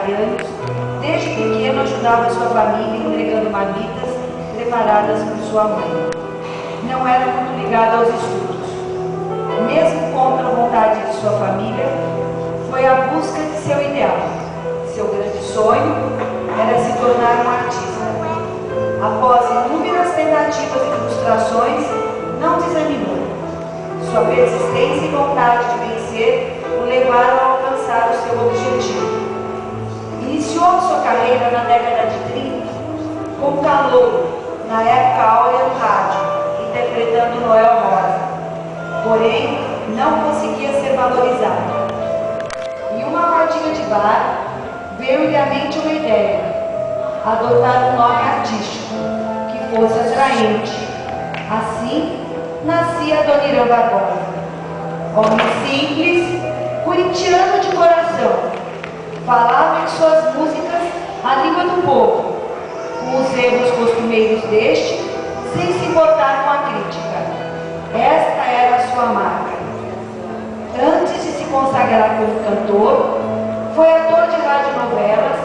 vegetarianos, desde pequeno ajudava sua família entregando marmitas preparadas por sua mãe. Não era muito ligado aos estudos. Mesmo contra a vontade de sua família, foi à busca de seu ideal. Seu grande sonho era se tornar um artista. Após inúmeras tentativas e frustrações, não desanimou. Sua persistência e vontade de vencer o levaram a alcançar o seu objetivo. Iniciou sua carreira na década de 30 com calor, na época áurea do rádio, interpretando Noel Rosa. Porém, não conseguia ser valorizado. Em uma rodinha de bar, veio-lhe à mente uma ideia: adotar um nome artístico que fosse atraente. Assim, nascia Adoniran Barbosa. Homem simples, corintiano de coração, falava em suas músicas a língua do povo, com os erros costumeiros deste, sem se importar com a crítica. Esta era a sua marca. Antes de se consagrar como cantor, foi ator de radionovelas,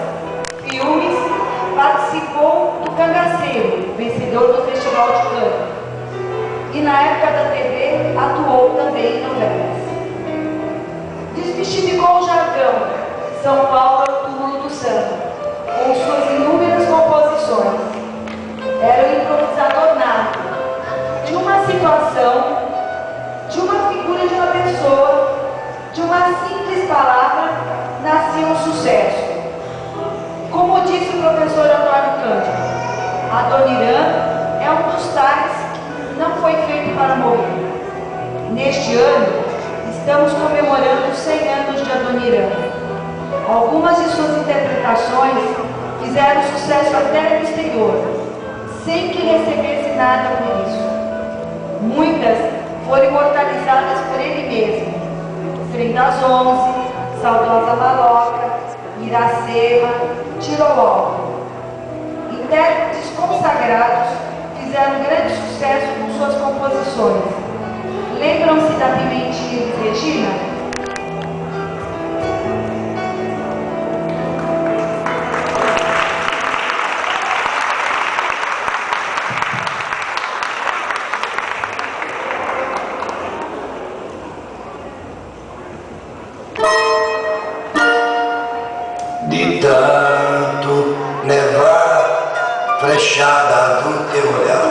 filmes, participou do Cangaceiro, vencedor do Festival de Cannes. E na época da TV, atuou também em novelas. Desmistificou o jargão, São Paulo é o túmulo do samba, com suas inúmeras composições. Era um improvisador nato. De uma situação, de uma figura de uma pessoa, de uma simples palavra, nascia um sucesso. Como disse o professor Antônio Cândido, Adoniran é um dos tais que não foi feito para morrer. Neste ano, estamos comemorando 100 anos de Adoniran. Algumas de suas interpretações fizeram sucesso até no exterior, sem que recebesse nada por isso. Muitas foram imortalizadas por ele mesmo: Trem das 11, Saudosa Maloca, Iracema, Tiroló. Intérpretes consagrados fizeram grande sucesso com suas composições. Lembram-se da Pimentinha de Regina? De tanto nevar, flechada do teu olhar,